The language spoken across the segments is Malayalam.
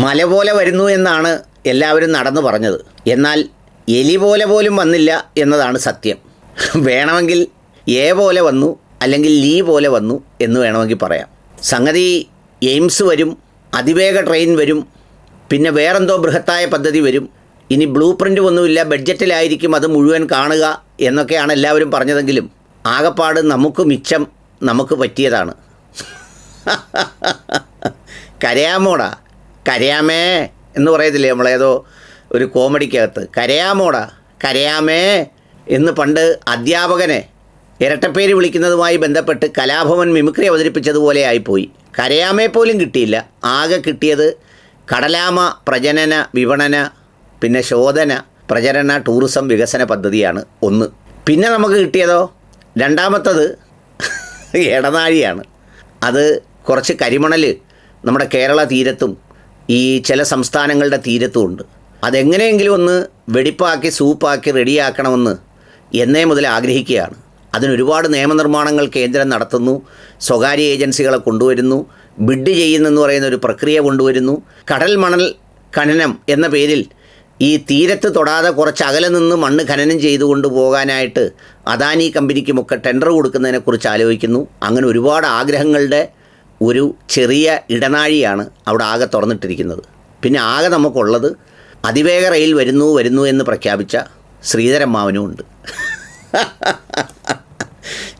മല പോലെ വരുന്നു എന്നാണ് എല്ലാവരും നടന്നു പറഞ്ഞത്. എന്നാൽ എലി പോലെ പോലും വന്നില്ല എന്നതാണ് സത്യം. വേണമെങ്കിൽ എ പോലെ വന്നു, അല്ലെങ്കിൽ ലീ പോലെ വന്നു എന്ന് വേണമെങ്കിൽ പറയാം. സംഗതി എയിംസ് വരും, അതിവേഗ ട്രെയിൻ വരും, പിന്നെ വേറെന്തോ ബൃഹത്തായ പദ്ധതി വരും. ഇനി ബ്ലൂ പ്രിൻ്റ് ഒന്നുമില്ല, ബഡ്ജറ്റിലായിരിക്കും അത് മുഴുവൻ കാണുക എന്നൊക്കെയാണ് എല്ലാവരും പറഞ്ഞതെങ്കിലും ആകപ്പാട് നമുക്ക് മിച്ചം നമുക്ക് പറ്റിയതാണ്. കരയാമോടാ കരയാമേ എന്ന് പറയത്തില്ലേ നമ്മളേതോ ഒരു കോമഡിക്കകത്ത്, കരയാമോടാ കരയാമേ എന്ന് പണ്ട് അധ്യാപകനെ ഇരട്ടപ്പേര് വിളിക്കുന്നതുമായി ബന്ധപ്പെട്ട് കലാഭവൻ മിമിക്രി അവതരിപ്പിച്ചതുപോലെ ആയിപ്പോയി. കരയാമേ പോലും കിട്ടിയില്ല. ആകെ കിട്ടിയത് കടലാമ പ്രജനന വിപണന പിന്നെ ശോധന പ്രചരണ ടൂറിസം വികസന പദ്ധതിയാണ് ഒന്ന്. പിന്നെ നമുക്ക് കിട്ടിയതോ രണ്ടാമത്തത് ഇടനാഴിയാണ്. അത് കുറച്ച് കരിമണൽ നമ്മുടെ കേരള തീരത്തും ഈ ചില സംസ്ഥാനങ്ങളുടെ തീരത്തും ഉണ്ട്. അതെങ്ങനെയെങ്കിലും ഒന്ന് വെടിപ്പാക്കി സൂപ്പാക്കി റെഡിയാക്കണമെന്ന് എന്നേ മുതൽ ആഗ്രഹിക്കുകയാണ്. അതിനൊരുപാട് നിയമനിർമ്മാണങ്ങൾ കേന്ദ്രം നടത്തുന്നു, സ്വകാര്യ ഏജൻസികളെ കൊണ്ടുവരുന്നു, ബിഡ് ചെയ്യുന്നെന്ന് പറയുന്ന ഒരു പ്രക്രിയ കൊണ്ടുവരുന്നു. കടൽ മണൽ ഖനനം എന്ന പേരിൽ ഈ തീരത്ത് തൊടാതെ കുറച്ച് അകലെ നിന്ന് മണ്ണ് ഖനനം ചെയ്തുകൊണ്ട് പോകാനായിട്ട് അദാനി കമ്പനിക്കുമൊക്കെ ടെൻഡർ കൊടുക്കുന്നതിനെക്കുറിച്ച് ആലോചിക്കുന്നു. അങ്ങനെ ഒരുപാട് ആഗ്രഹങ്ങളുടെ ഒരു ചെറിയ ഇടനാഴിയാണ് അവിടെ ആകെ തുറന്നിട്ടിരിക്കുന്നത്. പിന്നെ ആകെ നമുക്കുള്ളത് അതിവേഗ റെയിൽ വരുന്നു എന്ന് പ്രഖ്യാപിച്ച ശ്രീധരമ്മാവനും ഉണ്ട്.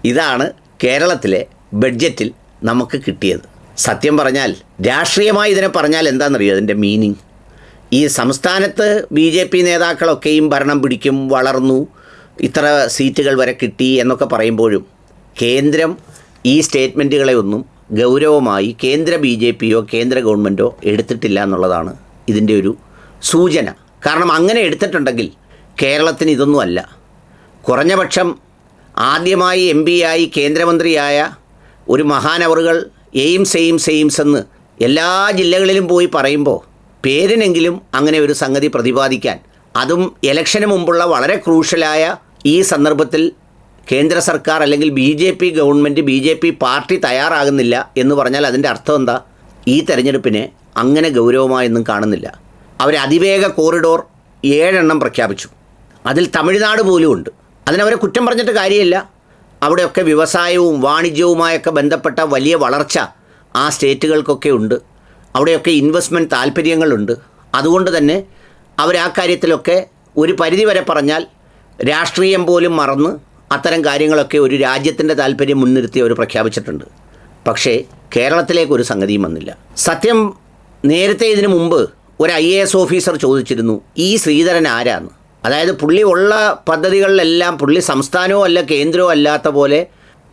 ഇതാണ് കേരളത്തിലെ ബഡ്ജറ്റിൽ നമുക്ക് കിട്ടിയത്. സത്യം പറഞ്ഞാൽ രാഷ്ട്രീയമായി ഇതിനെ പറഞ്ഞാൽ എന്താണെന്നറിയോ അതിൻ്റെ മീനിങ്? ഈ സംസ്ഥാനത്ത് BJP നേതാക്കളൊക്കെയും ഭരണം പിടിക്കും, വളർന്നു, ഇത്ര സീറ്റുകൾ വരെ കിട്ടി എന്നൊക്കെ പറയുമ്പോഴും കേന്ദ്രം ഈ സ്റ്റേറ്റ്മെൻറ്റുകളെ ഒന്നും ഗൗരവമായി കേന്ദ്ര BJPയോ കേന്ദ്ര ഗവൺമെൻറ്റോ എടുത്തിട്ടില്ല എന്നുള്ളതാണ് ഇതിൻ്റെ ഒരു സൂചന. കാരണം അങ്ങനെ എടുത്തിട്ടുണ്ടെങ്കിൽ കേരളത്തിന് ഇതൊന്നും അല്ല. കുറഞ്ഞപക്ഷം ആദ്യമായി MP ആയി കേന്ദ്രമന്ത്രിയായ ഒരു മഹാനവറുകൾ എയിംസ് എന്ന് എല്ലാ ജില്ലകളിലും പോയി പറയുമ്പോൾ പേരിനെങ്കിലും അങ്ങനെ ഒരു സംഗതി പ്രതിപാദിക്കാൻ, അതും ഇലക്ഷന് മുമ്പുള്ള വളരെ ക്രൂഷ്യലായ ഈ സന്ദർഭത്തിൽ കേന്ദ്ര സർക്കാർ അല്ലെങ്കിൽ BJP ഗവൺമെൻറ് BJP പാർട്ടി തയ്യാറാകുന്നില്ല എന്ന് പറഞ്ഞാൽ അതിൻ്റെ അർത്ഥം എന്താ? ഈ തെരഞ്ഞെടുപ്പിനെ അങ്ങനെ ഗൗരവമായൊന്നും കാണുന്നില്ല. അവർ അതിവേഗ കോറിഡോർ 7 പ്രഖ്യാപിച്ചു. അതിൽ തമിഴ്നാട് പോലും ഉണ്ട്. അതിനവരെ കുറ്റം പറഞ്ഞിട്ട് കാര്യമില്ല. അവിടെയൊക്കെ വ്യവസായവും വാണിജ്യവുമായൊക്കെ ബന്ധപ്പെട്ട വലിയ വളർച്ച ആ സ്റ്റേറ്റുകൾക്കൊക്കെ ഉണ്ട്. അവിടെയൊക്കെ ഇൻവെസ്റ്റ്മെൻറ്റ് താല്പര്യങ്ങളുണ്ട്. അതുകൊണ്ട് തന്നെ അവർ ആ കാര്യത്തിലൊക്കെ ഒരു പരിധിവരെ പറഞ്ഞാൽ രാഷ്ട്രീയം പോലും മറന്ന് അത്തരം കാര്യങ്ങളൊക്കെ ഒരു രാജ്യത്തിൻ്റെ താല്പര്യം മുൻനിർത്തി അവർ പ്രഖ്യാപിച്ചിട്ടുണ്ട്. പക്ഷേ കേരളത്തിലേക്കൊരു സംഗതിയും വന്നില്ല. സത്യം നേരത്തെ ഇതിനു മുമ്പ് ഒരു IAS ഓഫീസർ ചോദിച്ചിരുന്നു, ഈ ശ്രീധരൻ ആരാന്ന്. അതായത് പുള്ളി ഉള്ള പദ്ധതികളിലെല്ലാം പുള്ളി സംസ്ഥാനവും അല്ല കേന്ദ്രവും അല്ലാത്ത പോലെ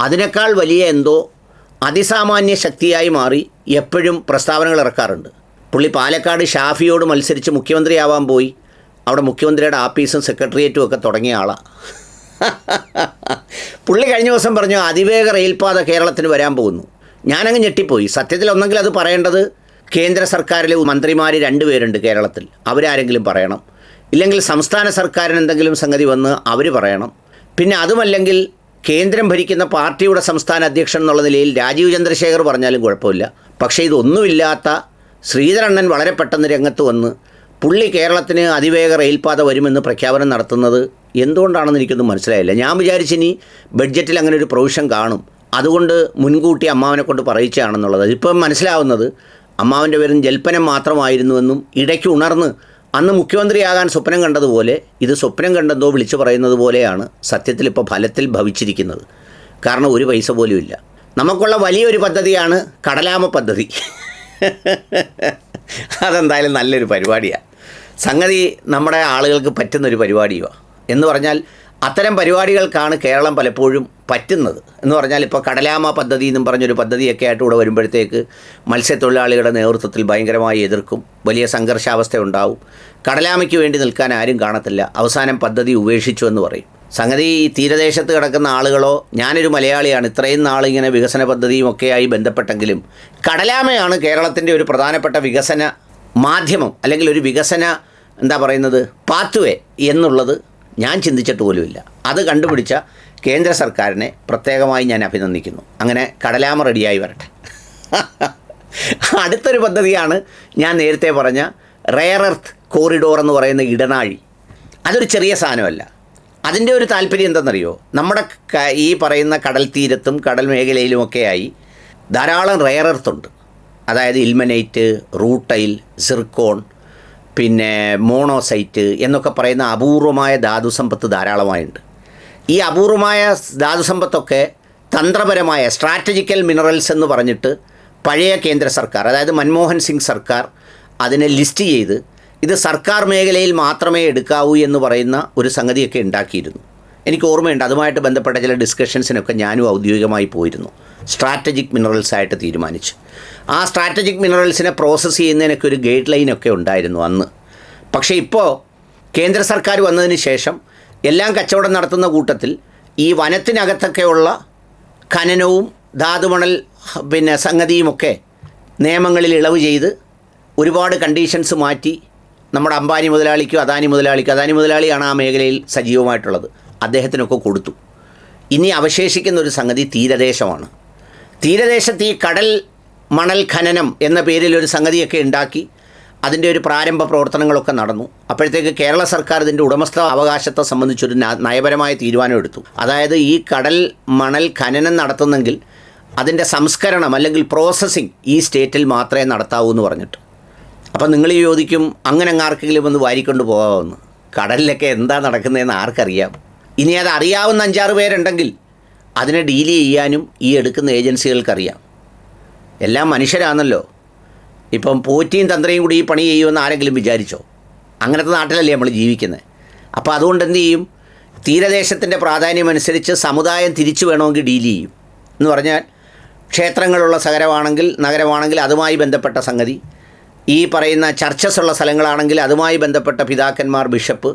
അതിനേക്കാൾ വലിയ എന്തോ അതിസാമാന്യ ശക്തിയായി മാറി എപ്പോഴും പ്രസ്താവനകൾ ഇറക്കാറുണ്ട്. പുള്ളി പാലക്കാട് ഷാഫിയോട് മത്സരിച്ച് മുഖ്യമന്ത്രിയാവാൻ പോയി. അവിടെ മുഖ്യമന്ത്രിയുടെ ആഫീസും സെക്രട്ടേറിയറ്റും ഒക്കെ തുടങ്ങിയ ആളാണ്. പുള്ളി കഴിഞ്ഞ ദിവസം പറഞ്ഞു അതിവേഗ റെയിൽപാത കേരളത്തിന് വരാൻ പോകുന്നു. ഞാനങ്ങ് ഞെട്ടിപ്പോയി. സത്യത്തിൽ ഒന്നെങ്കിൽ അത് പറയേണ്ടത് കേന്ദ്ര സർക്കാരിലെ മന്ത്രിമാർ 2 പേരുണ്ട് കേരളത്തിൽ, അവരാരെങ്കിലും പറയണം. ഇല്ലെങ്കിൽ സംസ്ഥാന സർക്കാരിന് എന്തെങ്കിലും സംഗതി വന്ന് അവർ പറയണം. പിന്നെ അതുമല്ലെങ്കിൽ കേന്ദ്രം ഭരിക്കുന്ന പാർട്ടിയുടെ സംസ്ഥാന അധ്യക്ഷൻ എന്നുള്ള നിലയിൽ രാജീവ് ചന്ദ്രശേഖർ പറഞ്ഞാലും കുഴപ്പമില്ല. പക്ഷേ ഇതൊന്നുമില്ലാത്ത ശ്രീധരണ്ണൻ വളരെ പെട്ടെന്ന് രംഗത്ത് വന്ന് പുള്ളി കേരളത്തിന് അതിവേഗ റെയിൽപാത വരുമെന്ന് പ്രഖ്യാപനം നടത്തുന്നത് എന്തുകൊണ്ടാണെന്ന് എനിക്കൊന്നും മനസ്സിലായില്ല. ഞാൻ വിചാരിച്ചിനി ബഡ്ജറ്റിൽ അങ്ങനെ ഒരു പ്രൊവിഷൻ കാണും, അതുകൊണ്ട് മുൻകൂട്ടി അമ്മാവനെ കൊണ്ട് പറയിച്ചാണെന്നുള്ളത്. ഇപ്പം മനസ്സിലാവുന്നത് അമ്മാവൻ്റെ പേരും ജൽപ്പനം മാത്രമായിരുന്നുവെന്നും ഇടയ്ക്ക് ഉണർന്ന് അന്ന് മുഖ്യമന്ത്രിയാകാൻ സ്വപ്നം കണ്ടതുപോലെ ഇത് സ്വപ്നം കണ്ടെന്തോ വിളിച്ചു പറയുന്നത് പോലെയാണ് സത്യത്തിൽ ഇപ്പോൾ ഫലത്തിൽ ഭവിച്ചിരിക്കുന്നത്. കാരണം ഒരു പൈസ പോലും ഇല്ല. നമുക്കുള്ള വലിയൊരു പദ്ധതിയാണ് കടലാമ പദ്ധതി. അതെന്തായാലും നല്ലൊരു പരിപാടിയാണ്. സംഗതി നമ്മുടെ ആളുകൾക്ക് പറ്റുന്നൊരു പരിപാടിയുമാണ്. എന്ന് പറഞ്ഞാൽ അത്തരം പരിപാടികൾക്കാണ് കേരളം പലപ്പോഴും പറ്റുന്നത്. എന്ന് പറഞ്ഞാൽ ഇപ്പോൾ കടലാമ പദ്ധതി എന്നും പറഞ്ഞൊരു പദ്ധതിയൊക്കെ ആയിട്ട് ഇവിടെ വരുമ്പോഴത്തേക്ക് മത്സ്യത്തൊഴിലാളികളുടെ നേതൃത്വത്തിൽ ഭയങ്കരമായി എതിർക്കും, വലിയ സംഘർഷാവസ്ഥ ഉണ്ടാവും. കടലാമയ്ക്ക് വേണ്ടി നിൽക്കാൻ ആരും കാണത്തില്ല, അവസാനം പദ്ധതി ഉപേക്ഷിച്ചു എന്ന് പറയും. സംഗതി ഈ തീരദേശത്ത് കിടക്കുന്ന ആളുകളോ, ഞാനൊരു മലയാളിയാണ്, ഇത്രയും നാളിങ്ങനെ വികസന പദ്ധതിയും ഒക്കെയായി ബന്ധപ്പെട്ടെങ്കിലും കടലാമയാണ് കേരളത്തിൻ്റെ ഒരു പ്രധാനപ്പെട്ട വികസന മാധ്യമം അല്ലെങ്കിൽ ഒരു വികസന പാത്വേ എന്നുള്ളത് ഞാൻ ചിന്തിച്ചിട്ട് പോലുമില്ല. അത് കണ്ടുപിടിച്ച കേന്ദ്ര സർക്കാരിനെ പ്രത്യേകമായി ഞാൻ അഭിനന്ദിക്കുന്നു. അങ്ങനെ കടലാമ റെഡിയായി വരട്ടെ. അടുത്തൊരു പദ്ധതിയാണ് ഞാൻ നേരത്തെ പറഞ്ഞ റെയർ എർത്ത് കോറിഡോർ എന്ന് പറയുന്ന ഇടനാഴി. അതൊരു ചെറിയ സാധനമല്ല. അതിൻ്റെ ഒരു താല്പര്യം എന്തെന്നറിയോ? നമ്മുടെ ഈ പറയുന്ന കടൽ തീരത്തും കടൽ മേഖലയിലുമൊക്കെയായി ധാരാളം റെയർ എർത്ത് ഉണ്ട്. അതായത് ഇൽമനൈറ്റ്, റൂട്ടൈൽ, സിർക്കോൺ, പിന്നെ മോണോസൈറ്റ് എന്നൊക്കെ പറയുന്ന അപൂർവമായ ധാതുസമ്പത്ത് ധാരാളമായുണ്ട്. ഈ അപൂർവമായ ധാതുസമ്പത്തൊക്കെ തന്ത്രപരമായ സ്ട്രാറ്റജിക്കൽ മിനറൽസ് എന്ന് പറഞ്ഞിട്ട് പഴയ കേന്ദ്ര സർക്കാർ, അതായത് മൻമോഹൻ സിംഗ് സർക്കാർ അതിനെ ലിസ്റ്റ് ചെയ്ത് ഇത് സർക്കാർ മേഖലയിൽ മാത്രമേ എടുക്കാവൂ എന്ന് പറയുന്ന ഒരു സംഗതിയൊക്കെ ഉണ്ടാക്കിയിരുന്നു. എനിക്ക് ഓർമ്മയുണ്ട്, അതുമായിട്ട് ബന്ധപ്പെട്ട ചില ഡിസ്കഷൻസിനൊക്കെ ഞാനും ഔദ്യോഗികമായി പോയിരുന്നു. സ്ട്രാറ്റജിക് മിനറൽസായിട്ട് തീരുമാനിച്ചു. ആ സ്ട്രാറ്റജിക് മിനറൽസിനെ പ്രോസസ്സ് ചെയ്യുന്നതിനൊക്കെ ഒരു ഗൈഡ് ലൈനൊക്കെ ഉണ്ടായിരുന്നു അന്ന്. പക്ഷേ ഇപ്പോൾ കേന്ദ്ര സർക്കാർ വന്നതിന് ശേഷം എല്ലാം കച്ചവടം നടത്തുന്ന കൂട്ടത്തിൽ ഈ വനത്തിനകത്തൊക്കെയുള്ള ഖനനവും ധാതുമണൽ സംഗതിയുമൊക്കെ നിയമങ്ങളിൽ ഇളവ് ചെയ്ത് ഒരുപാട് കണ്ടീഷൻസ് മാറ്റി നമ്മുടെ അംബാനി മുതലാളിക്കും അദാനി മുതലാളിയാണ് ആ മേഖലയിൽ സജീവമായിട്ടുള്ളത്, അദ്ദേഹത്തിനൊക്കെ കൊടുത്തു. ഇനി അവശേഷിക്കുന്ന ഒരു സംഗതി തീരദേശമാണ്. തീരദേശത്ത് ഈ കടൽ മണൽ ഖനനം എന്ന പേരിൽ ഒരു സംഗതിയൊക്കെ ഉണ്ടാക്കി അതിൻ്റെ ഒരു പ്രാരംഭ പ്രവർത്തനങ്ങളൊക്കെ നടന്നു. അപ്പോഴത്തേക്ക് കേരള സർക്കാർ ഇതിൻ്റെ ഉടമസ്ഥ അവകാശത്തെ സംബന്ധിച്ചൊരു നയപരമായ തീരുമാനം എടുത്തു. അതായത് ഈ കടൽ മണൽ ഖനനം നടത്തുന്നെങ്കിൽ അതിൻ്റെ സംസ്കരണം അല്ലെങ്കിൽ പ്രോസസ്സിങ് ഈ സ്റ്റേറ്റിൽ മാത്രമേ നടത്താവൂ എന്ന് പറഞ്ഞിട്ട്. അപ്പം നിങ്ങൾ ചോദിക്കും, അങ്ങനെ ആർക്കെങ്കിലും ഒന്ന് വാരിക്കൊണ്ട് പോകാമെന്ന്. കടലിലൊക്കെ എന്താ നടക്കുന്നതെന്ന് ആർക്കറിയാം? ഇനി അത് അറിയാവുന്ന 5-6 പേരുണ്ടെങ്കിൽ അതിനെ ഡീൽ ചെയ്യാനും ഈ എടുക്കുന്ന ഏജൻസികൾക്കറിയാം. എല്ലാം മനുഷ്യരാണല്ലോ. ഇപ്പം പോറ്റിയും തന്ത്രയും കൂടി ഈ പണി ചെയ്യുമെന്ന് ആരെങ്കിലും വിചാരിച്ചോ? അങ്ങനത്തെ നാട്ടിലല്ലേ നമ്മൾ ജീവിക്കുന്നത്. അപ്പോൾ അതുകൊണ്ട് എന്ത് ചെയ്യും? തീരദേശത്തിൻ്റെ പ്രാധാന്യമനുസരിച്ച് സമുദായം തിരിച്ചു വേണമെങ്കിൽ ഡീൽ ചെയ്യും. എന്ന് പറഞ്ഞാൽ ക്ഷേത്രങ്ങളുള്ള നഗരമാണെങ്കിൽ അതുമായി ബന്ധപ്പെട്ട സംഗതി, ഈ പറയുന്ന ചർച്ചസ് ഉള്ള സ്ഥലങ്ങളാണെങ്കിൽ അതുമായി ബന്ധപ്പെട്ട പിതാക്കന്മാർ, ബിഷപ്പ്,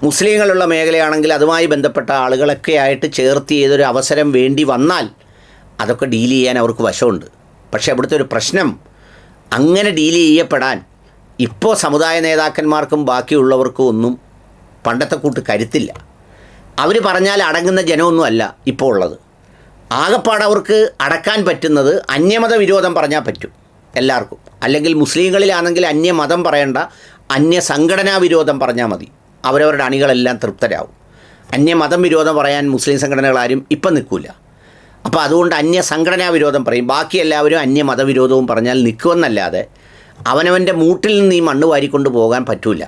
മുസ്ലിങ്ങളുള്ള മേഖലയാണെങ്കിൽ അതുമായി ബന്ധപ്പെട്ട ആളുകളൊക്കെ ആയിട്ട് ചേർത്ത് ചെയ്തൊരു അവസരം വേണ്ടി വന്നാൽ അതൊക്കെ ഡീൽ ചെയ്യാൻ അവർക്ക് വശമുണ്ട്. പക്ഷേ അവിടുത്തെ ഒരു പ്രശ്നം, അങ്ങനെ ഡീൽ ചെയ്യപ്പെടാൻ ഇപ്പോൾ സമുദായ നേതാക്കന്മാർക്കും ബാക്കിയുള്ളവർക്കും ഒന്നും പണ്ടത്തെ കൂട്ട് കരുത്തില്ല. അവർ പറഞ്ഞാൽ അടങ്ങുന്ന ജനമൊന്നും അല്ല ഇപ്പോൾ ഉള്ളത്. ആകപ്പാട് അവർക്ക് അടക്കാൻ പറ്റുന്നത് അന്യമത വിരോധം പറഞ്ഞാൽ പറ്റും എല്ലാവർക്കും. അല്ലെങ്കിൽ മുസ്ലിങ്ങളിലാണെങ്കിൽ അന്യമതം പറയേണ്ട, അന്യ സംഘടനാ വിരോധം പറഞ്ഞാൽ മതി, അവരവരുടെ അണികളെല്ലാം തൃപ്തരാകും. അന്യമതം വിരോധം പറയാൻ മുസ്ലിം സംഘടനകളാരും ഇപ്പം നിൽക്കില്ല. അപ്പോൾ അതുകൊണ്ട് അന്യ സംഘടനാ വിരോധം പറയും. ബാക്കി എല്ലാവരും അന്യമതവിരോധവും പറഞ്ഞാൽ നിൽക്കുമെന്നല്ലാതെ അവനവൻ്റെ മൂട്ടിൽ നിന്ന് ഈ മണ്ണ് വാരിക്കൊണ്ട് പോകാൻ പറ്റില്ല.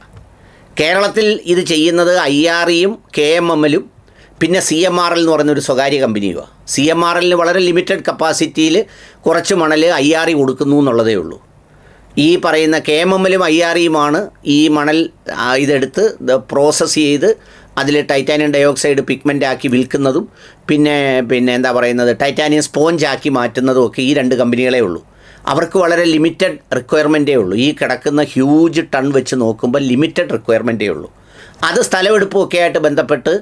കേരളത്തിൽ ഇത് ചെയ്യുന്നത് IREയും KMMലും പിന്നെ CMRL എന്ന് പറയുന്നൊരു സ്വകാര്യ കമ്പനിയുമാണ്. CMRLന് വളരെ ലിമിറ്റഡ് കപ്പാസിറ്റിയിൽ കുറച്ച് മണൽ IRE കൊടുക്കുന്നു എന്നുള്ളതേ ഉള്ളൂ. ഈ പറയുന്ന KMMലും IREയുമാണ് ഈ മണൽ ഇതെടുത്ത് പ്രോസസ്സ് ചെയ്ത് അതിൽ ടൈറ്റാനിയം ഡയോക്സൈഡ് പിഗ്മെൻ്റ് ആക്കി വിൽക്കുന്നതും പിന്നെ എന്താ പറയുന്നത് ടൈറ്റാനിയം സ്പോഞ്ചാക്കി മാറ്റുന്നതും ഒക്കെ ഈ 2 കമ്പനികളേ ഉള്ളൂ. അവർക്ക് വളരെ ലിമിറ്റഡ് റിക്വയർമെൻറ്റേ ഉള്ളൂ. ഈ കിടക്കുന്ന ഹ്യൂജ് ടൺ വെച്ച് നോക്കുമ്പോൾ ലിമിറ്റഡ് റിക്വയർമെൻറ്റേ ഉള്ളൂ. അത് സ്ഥലമെടുപ്പുമൊക്കെ ആയിട്ട് ബന്ധപ്പെട്ട്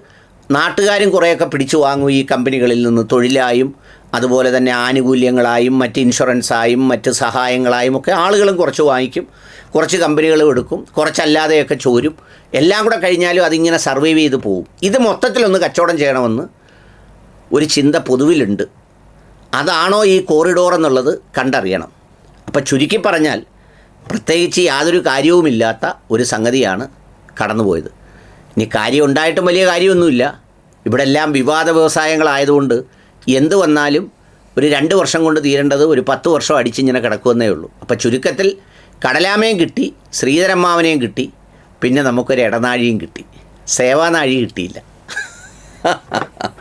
നാട്ടുകാരും കുറേയൊക്കെ പിടിച്ചു വാങ്ങും ഈ കമ്പനികളിൽ നിന്ന്, തൊഴിലായും അതുപോലെ തന്നെ ആനുകൂല്യങ്ങളായും മറ്റ് ഇൻഷുറൻസായും മറ്റ് സഹായങ്ങളായും ഒക്കെ ആളുകളും കുറച്ച് വാങ്ങിക്കും, കുറച്ച് കമ്പനികളും എടുക്കും, കുറച്ചല്ലാതെയൊക്കെ ചോരും. എല്ലാം കൂടെ കഴിഞ്ഞാലും അതിങ്ങനെ സർവൈവ് ചെയ്ത് പോകും. ഇത് മൊത്തത്തിലൊന്ന് കച്ചവടം ചെയ്യണമെന്ന് ഒരു ചിന്ത പൊതുവിലുണ്ട്. അതാണോ ഈ കോറിഡോർ എന്നുള്ളത് കണ്ടറിയണം. അപ്പോൾ ചുരുക്കി പറഞ്ഞാൽ പ്രത്യേകിച്ച് യാതൊരു കാര്യവുമില്ലാത്ത ഒരു സംഗതിയാണ് കടന്നുപോയത്. ഇനി കാര്യം ഉണ്ടായിട്ടും വലിയ കാര്യമൊന്നുമില്ല. ഇവിടെ എല്ലാം വിവാദ വ്യവസായങ്ങളായതുകൊണ്ട് എന്ത് വന്നാലും ഒരു 2 വർഷം കൊണ്ട് തീരേണ്ടത് ഒരു 10 വർഷം അടിച്ചിങ്ങനെ കിടക്കുമെന്നേ ഉള്ളൂ. അപ്പോൾ ചുരുക്കത്തിൽ കടലാമയും കിട്ടി, ശ്രീധരമ്മാവനെയും കിട്ടി, പിന്നെ നമുക്കൊരു ഇടനാഴിയും കിട്ടി, സേവാനാഴി കിട്ടിയില്ല.